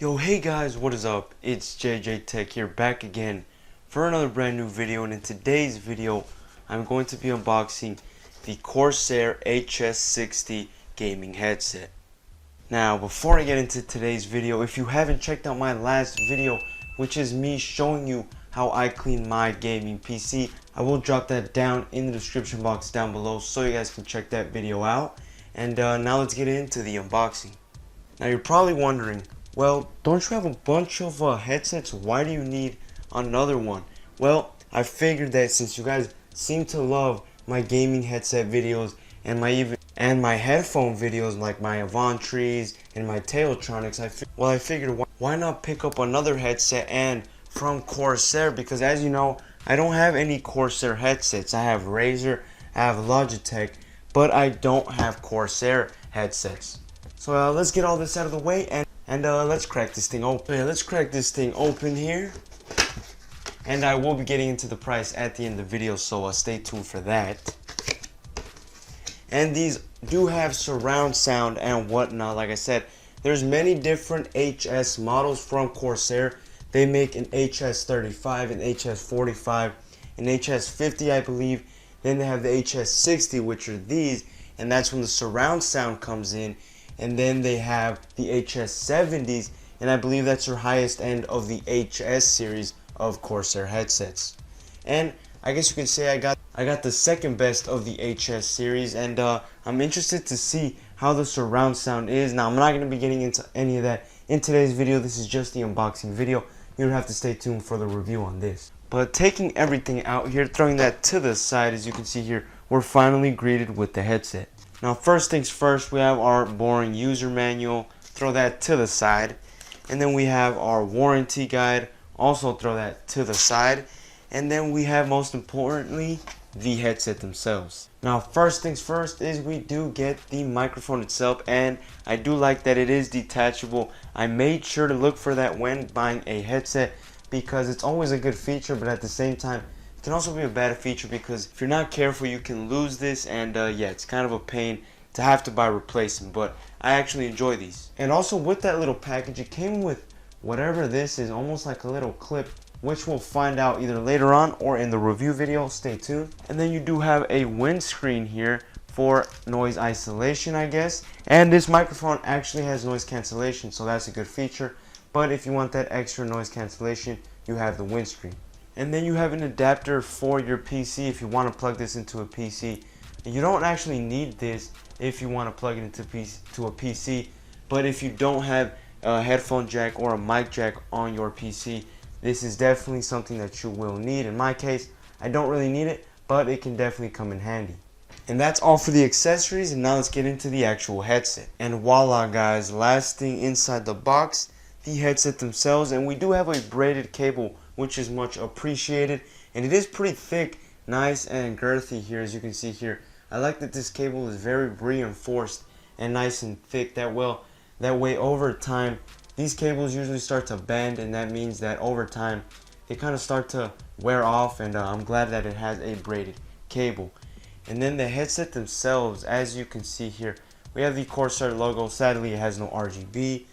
Yo, hey guys, what is up? It's JJ Tech here, back again for another brand new video. And in today's video, I'm going to be unboxing the Corsair HS60 gaming headset. Now, before I get into today's video, if you haven't checked out my last video, which is me showing you how I clean my gaming PC, I will drop that down in the description box down below so you guys can check that video out. And now let's get into the unboxing. Now you're probably wondering, well, don't you have a bunch of headsets? Why do you need another one? Well, I figured that since you guys seem to love my gaming headset videos and my headphone videos, like my Avantries and my Tailtronics, I figured why not pick up another headset and from Corsair, because as you know, I don't have any Corsair headsets. I have Razer, I have Logitech, but I don't have Corsair headsets. So let's get all this out of the way and let's crack this thing open. Let's crack this thing open here. And I will be getting into the price at the end of the video, so stay tuned for that. And these do have surround sound and whatnot. Like I said, there's many different HS models from Corsair. They make an HS35, an HS45, an HS50, I believe. Then they have the HS60, which are these, and that's when the surround sound comes in. And then they have the HS70s, and I believe that's their highest end of the HS series of Corsair headsets. And I guess you could say I got the second best of the HS series, and I'm interested to see how the surround sound is. Now, I'm not going to be getting into any of that in today's video. This is just the unboxing video. You would have to stay tuned for the review on this. But taking everything out here, throwing that to the side, as you can see here, we're finally greeted with the headset. Now, first things first, we have our boring user manual. Throw that to the side. And then we have our warranty guide. Also throw that to the side. And then we have, most importantly, the headset themselves. Now, first things first is we do get the microphone itself, and I do like that it is detachable. I made sure to look for that when buying a headset because it's always a good feature, but at the same time, it can also be a bad feature because if you're not careful, you can lose this, and yeah, it's kind of a pain to have to buy replacement, but I actually enjoy these. And also with that little package, it came with whatever this is, almost like a little clip, which we'll find out either later on or in the review video. Stay tuned. And then you do have a windscreen here for noise isolation, I guess. And this microphone actually has noise cancellation, so that's a good feature. But if you want that extra noise cancellation, you have the windscreen. And then you have an adapter for your PC if you want to plug this into a PC. And you don't actually need this if you want to plug it into a PC. But if you don't have a headphone jack or a mic jack on your PC, this is definitely something that you will need. In my case, I don't really need it, but it can definitely come in handy. And that's all for the accessories, and now let's get into the actual headset. And voila guys, last thing inside the box, the headset themselves. And we do have a braided cable, which is much appreciated, and it is pretty thick, nice and girthy here, as you can see here. I like that this cable is very reinforced and nice and thick. That way over time, these cables usually start to bend, and that means that over time they kind of start to wear off, and I'm glad that it has a braided cable. And then the headset themselves, as you can see here, we have the Corsair logo. Sadly, it has no RGB.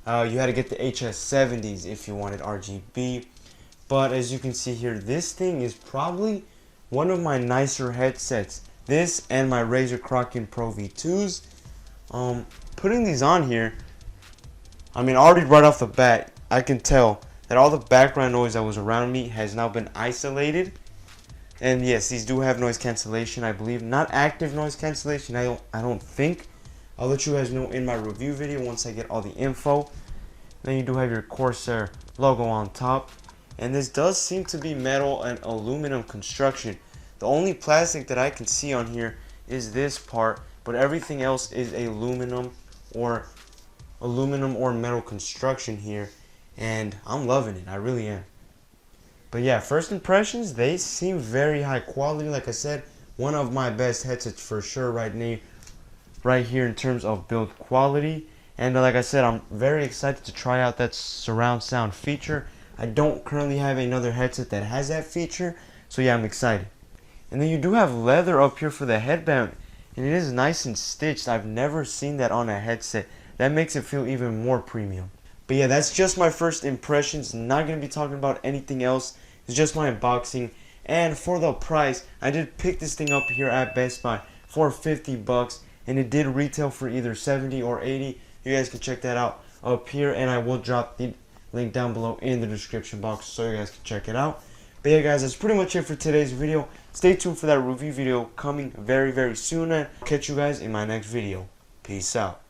You had to get the HS70s if you wanted RGB. But as you can see here, this thing is probably one of my nicer headsets. This and my Razer Kraken Pro V2s. Putting these on here, I mean, already right off the bat, I can tell that all the background noise that was around me has now been isolated. And yes, these do have noise cancellation, I believe. Not active noise cancellation, I don't think. I'll let you guys know in my review video once I get all the info. Then you do have your Corsair logo on top. And this does seem to be metal and aluminum construction. The only plastic that I can see on here is this part, but everything else is aluminum or metal construction here, and I'm loving it. I really am. But yeah, first impressions, they seem very high quality. Like I said, one of my best headsets for sure right here in terms of build quality. And like I said, I'm very excited to try out that surround sound feature. I don't currently have another headset that has that feature, so yeah, I'm excited. And then you do have leather up here for the headband, and it is nice and stitched. I've never seen that on a headset. That makes it feel even more premium. But yeah, that's just my first impressions. Not going to be talking about anything else. It's just my unboxing. And for the price, I did pick this thing up here at Best Buy for 50 bucks. And it did retail for either 70 or 80. You guys can check that out up here. And I will drop the link down below in the description box so you guys can check it out. But yeah guys, that's pretty much it for today's video. Stay tuned for that review video coming very, very soon. And I'll catch you guys in my next video. Peace out.